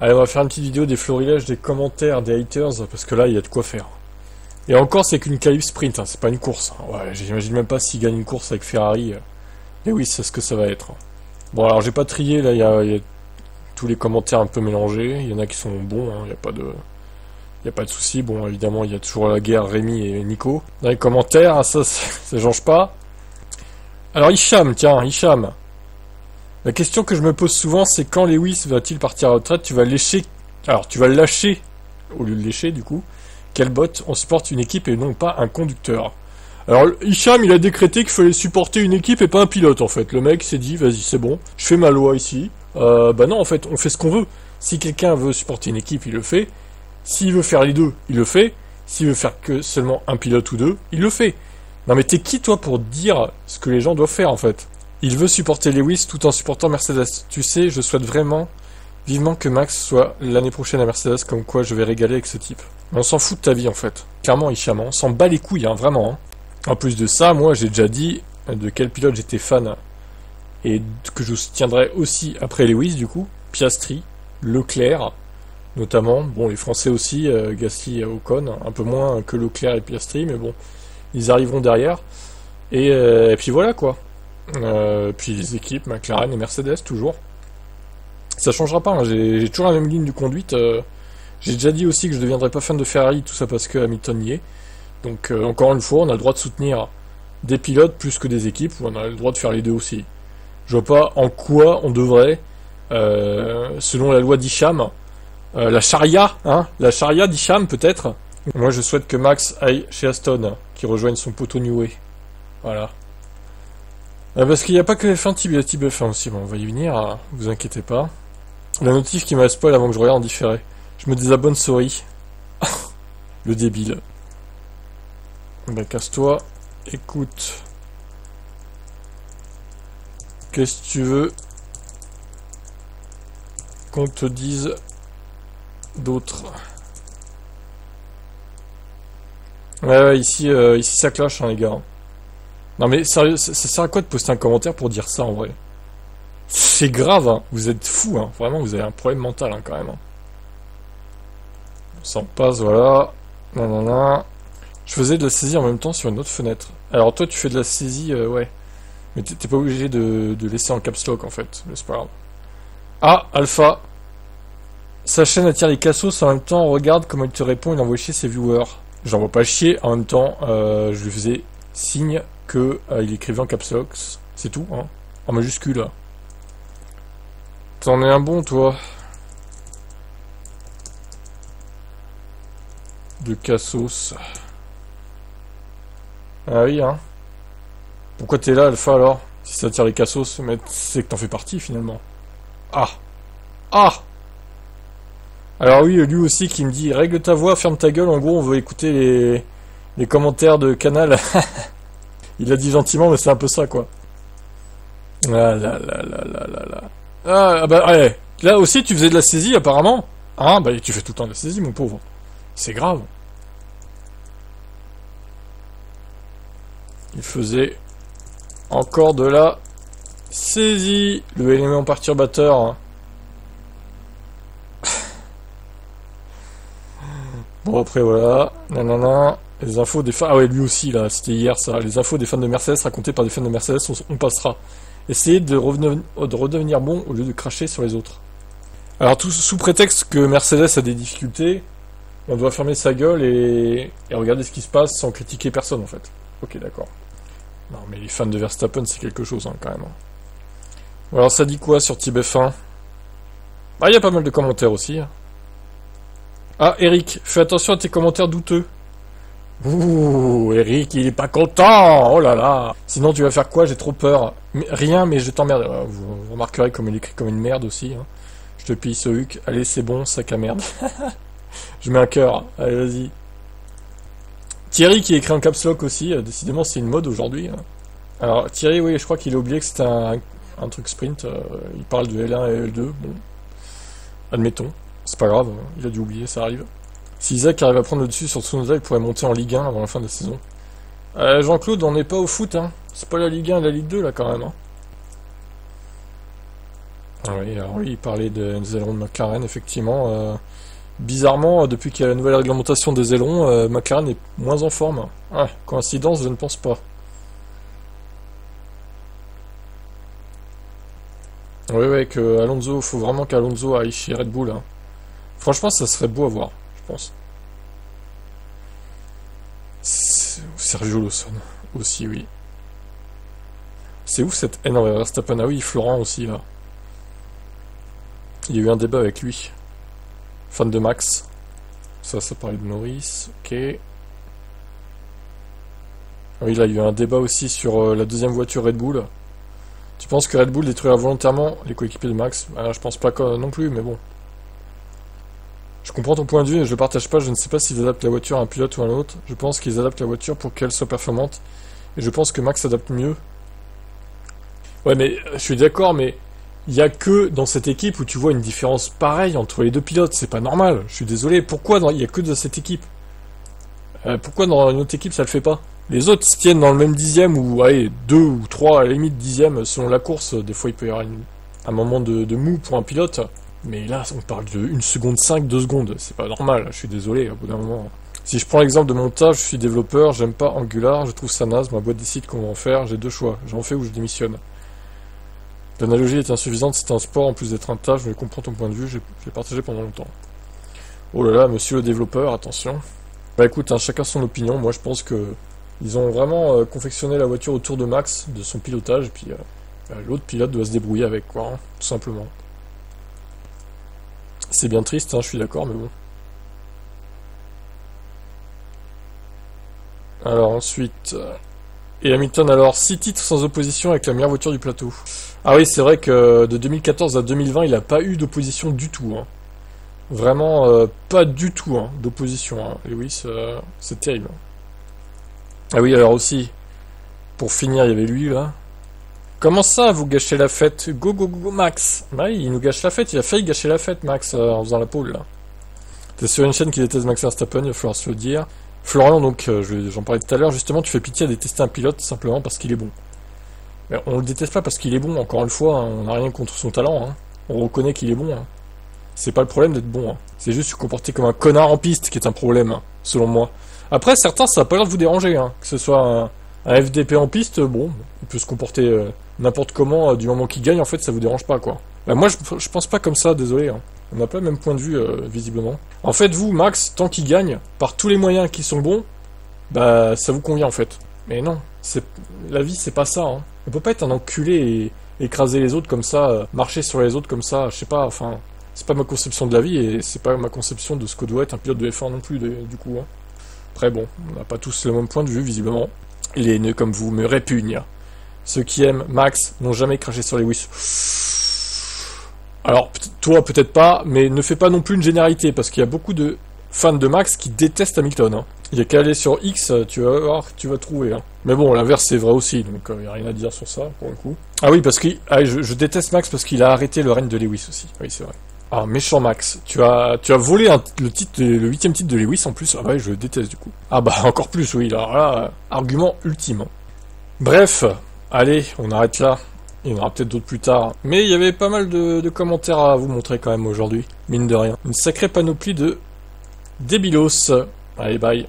Allez, on va faire une petite vidéo des florilèges, des commentaires, des haters, parce que là, il y a de quoi faire. Et encore, c'est qu'une qualif sprint, hein, c'est pas une course. Hein. Ouais, j'imagine même pas s'il gagne une course avec Ferrari. Et oui, c'est ce que ça va être. Bon, alors j'ai pas trié, là, il y a tous les commentaires un peu mélangés. Il y en a qui sont bons, hein, il n'y a pas de... Il n'y a pas de souci. Bon, évidemment, il y a toujours la guerre Rémi et Nico. Dans les commentaires, hein, ça change pas. Alors, Hicham, tiens, Hicham. La question que je me pose souvent, c'est quand Lewis va-t-il partir à la retraite? Tu vas lécher... Alors, tu vas le lâcher, au lieu de lécher, du coup. Quel bot? On supporte une équipe et non pas un conducteur. Alors, Hicham, il a décrété qu'il fallait supporter une équipe et pas un pilote, en fait. Le mec s'est dit, vas-y, c'est bon, je fais ma loi ici. Bah non, en fait, on fait ce qu'on veut. Si quelqu'un veut supporter une équipe, il le fait. S'il veut faire les deux, il le fait. S'il veut faire que seulement un pilote ou deux, il le fait. Non mais t'es qui, toi, pour dire ce que les gens doivent faire, en fait? Il veut supporter Lewis tout en supportant Mercedes. Tu sais, je souhaite vivement que Max soit l'année prochaine à Mercedes, comme quoi je vais régaler avec ce type. Mais on s'en fout de ta vie, en fait. Clairement, Hicham, on s'en bat les couilles, hein, vraiment. Hein. En plus de ça, moi, j'ai déjà dit de quel pilote j'étais fan. Et que je soutiendrais aussi après Lewis, du coup. Piastri, Leclerc, notamment. Bon, les Français aussi, Gasly et Ocon. Un peu moins que Leclerc et Piastri, mais bon. Ils arriveront derrière. Et puis voilà, quoi. Puis les équipes, McLaren et Mercedes, toujours. Ça changera pas, hein. J'ai toujours la même ligne de conduite. J'ai déjà dit aussi que je ne deviendrais pas fan de Ferrari, tout ça parce que Hamilton y est. Donc, encore une fois, on a le droit de soutenir des pilotes plus que des équipes, ou on a le droit de faire les deux aussi. Je vois pas en quoi on devrait, selon la loi d'Hicham, la charia, hein, la charia d'Hicham peut-être. Moi, je souhaite que Max aille chez Aston, qui rejoigne son poteau Newey. Voilà. Parce qu'il n'y a pas que F1 type, il y a type F1 aussi. Bon, on va y venir, hein, vous inquiétez pas. La notif qui m'a spoil avant que je regarde en différé. Je me désabonne, sorry. Le débile. Ben, casse-toi. Écoute. Qu'est-ce que tu veux qu'on te dise d'autre? Ouais, ici ça clash, hein, les gars. Non mais sérieux, ça sert à quoi de poster un commentaire pour dire ça en vrai? C'est grave, hein. Vous êtes fous, hein. Vraiment, vous avez un problème mental, hein, quand même. Hein. On s'en passe, voilà. Nanana. Je faisais de la saisie en même temps sur une autre fenêtre. Alors toi, tu fais de la saisie, ouais. Mais t'es pas obligé de laisser en caps lock, en fait. Mais c'est pas grave. Ah, Alpha. Sa chaîne attire les cassos, en même temps, regarde comment il te répond, il envoie chier ses viewers. J'en vois pas chier, en même temps, je lui faisais signe que il écrivait en caps lock. C'est tout, hein. En majuscule. T'en es un bon, toi. De cassos. Ah oui, hein. Pourquoi t'es là, Alpha, alors? Si ça tire les cassos, mais c'est que t'en fais partie, finalement. Ah. Ah. Alors oui, lui aussi qui me dit, règle ta voix, ferme ta gueule, en gros, on veut écouter les commentaires de Canal. Il a dit gentiment, mais c'est un peu ça, quoi. Ah là là là là là là. Ah bah, ouais. Là aussi, tu faisais de la saisie, apparemment. Ah, bah, tu fais tout le temps de la saisie, mon pauvre. C'est grave. Il faisait encore de la saisie. Le élément perturbateur. Hein. Bon, après, voilà. Nanana. Les infos des fans... Ah ouais, lui aussi, là, c'était hier, ça. Les infos des fans de Mercedes racontées par des fans de Mercedes, on passera. Essayez de redevenir bon au lieu de cracher sur les autres. Alors, tout sous prétexte que Mercedes a des difficultés, on doit fermer sa gueule et regarder ce qui se passe sans critiquer personne, en fait. Ok, d'accord. Non, mais les fans de Verstappen, c'est quelque chose, hein, quand même. Alors, ça dit quoi sur Type F1? Bah, il y a pas mal de commentaires aussi. Ah, Eric, fais attention à tes commentaires douteux. Ouh, Eric, il est pas content. Oh là là. Sinon, tu vas faire quoi? J'ai trop peur. Rien, mais je t'emmerde. Vous remarquerez comme il écrit comme une merde aussi. Hein. Je te pille ce huc. Allez, c'est bon, sac à merde. Je mets un cœur. Allez, vas-y. Thierry qui écrit en caps lock aussi. Décidément, c'est une mode aujourd'hui. Hein. Alors, Thierry, oui, je crois qu'il a oublié que c'était un truc sprint. Il parle de L1 et L2. Bon. Admettons. C'est pas grave. Il a dû oublier, ça arrive. Si Isaac arrive à prendre le dessus sur Tsunoda, il pourrait monter en Ligue 1 avant la fin de la saison. Jean-Claude, on n'est pas au foot, hein. C'est pas la Ligue 1 et la Ligue 2, là, quand même, hein. Ah oui, alors oui, il parlait des ailerons de McLaren, effectivement. Bizarrement, depuis qu'il y a la nouvelle réglementation des ailerons, McLaren est moins en forme. Ah, coïncidence, je ne pense pas. Oui, ouais, que Alonso, faut vraiment qu'Alonso aille chez Red Bull, hein. Franchement, ça serait beau à voir, je pense. Sergio Lawson, aussi, oui. C'est où cette haine envers Verstappen? Ah oui, Florent aussi, là. Il y a eu un débat avec lui. Fan de Max. Ça parlait de Norris, ok. Ah oui, là, il y a eu un débat aussi sur la deuxième voiture Red Bull. Tu penses que Red Bull détruira volontairement les coéquipiers de Max? Je pense pas non plus, mais bon. Je comprends ton point de vue et je le partage pas. Je ne sais pas s'ils adaptent la voiture à un pilote ou à un autre. Je pense qu'ils adaptent la voiture pour qu'elle soit performante. Et je pense que Max s'adapte mieux. Ouais, mais je suis d'accord, mais il y a que dans cette équipe où tu vois une différence pareille entre les deux pilotes. C'est pas normal. Je suis désolé. Pourquoi il y a que dans cette équipe? Pourquoi dans une autre équipe ça le fait pas? Les autres se tiennent dans le même dixième ou allez, 2 ou 3 à la limite dixième selon la course. Des fois il peut y avoir un moment de mou pour un pilote. Mais là on parle de 1 seconde 5, 2 secondes. C'est pas normal, je suis désolé au bout d'un moment. Si je prends l'exemple de mon taf, je suis développeur, j'aime pas Angular, je trouve ça naze, ma boîte décide qu'on va en faire, j'ai deux choix, j'en fais ou je démissionne. L'analogie est insuffisante, c'est un sport en plus d'être un taf, je comprends ton point de vue, j'ai partagé pendant longtemps. Oh là là, monsieur le développeur, attention. Bah écoute, hein, chacun son opinion, moi je pense que ils ont vraiment confectionné la voiture autour de Max, de son pilotage, et puis l'autre pilote doit se débrouiller avec, quoi, hein, tout simplement. C'est bien triste, hein, je suis d'accord, mais bon. Alors ensuite... Et Hamilton, alors 6 titres sans opposition avec la meilleure voiture du plateau. Ah oui, c'est vrai que de 2014 à 2020, il n'a pas eu d'opposition du tout, hein. Vraiment pas du tout, hein, d'opposition, hein. Lewis, c'est terrible. Ah oui, alors aussi, pour finir, il y avait lui, là. Comment ça, vous gâchez la fête? Go, go, go, go, Max. Bah oui, il nous gâche la fête, il a failli gâcher la fête, Max, en faisant la pole, là. T'es sur une chaîne qui déteste Max Verstappen, il va falloir se le dire. Florian, donc, j'en parlais tout à l'heure, justement, tu fais pitié à détester un pilote simplement parce qu'il est bon. Mais on le déteste pas parce qu'il est bon, encore une fois, hein, on n'a rien contre son talent, hein. On reconnaît qu'il est bon, hein. C'est pas le problème d'être bon, hein. C'est juste se comporter comme un connard en piste qui est un problème, hein, selon moi. Après, certains, ça a pas l'air de vous déranger, hein. Que ce soit un FDP en piste, bon, il peut se comporter n'importe comment, du moment qu'il gagne, en fait, ça vous dérange pas, quoi. Bah, moi, je pense pas comme ça, désolé, hein. On n'a pas le même point de vue, visiblement. En fait, vous, Max, tant qu'il gagne, par tous les moyens qui sont bons, bah, ça vous convient, en fait. Mais non, la vie, c'est pas ça, hein. On peut pas être un enculé et écraser les autres comme ça, marcher sur les autres comme ça, je sais pas, enfin... C'est pas ma conception de la vie et c'est pas ma conception de ce que doit être un pilote de F1 non plus, du coup, hein. Après, bon, on n'a pas tous le même point de vue, visiblement. Les haineux comme vous me répugnent. Ceux qui aiment Max n'ont jamais craché sur Lewis. Alors, toi, peut-être pas, mais ne fais pas non plus une généralité, parce qu'il y a beaucoup de fans de Max qui détestent Hamilton, hein. Il y a qu'à aller sur X, tu vas voir, tu vas trouver, hein. Mais bon, l'inverse c'est vrai aussi, donc il n'y a rien à dire sur ça, pour le coup. Ah oui, parce que je déteste Max parce qu'il a arrêté le règne de Lewis aussi. Oui, c'est vrai. Ah, méchant Max, tu as volé le 8ème titre de Lewis en plus. Ah ouais, je le déteste du coup. Ah bah encore plus, oui, là, argument ultime. Bref, allez, on arrête là. Il y en aura peut-être d'autres plus tard. Mais il y avait pas mal de commentaires à vous montrer quand même aujourd'hui, mine de rien. Une sacrée panoplie de débilos. Allez, bye.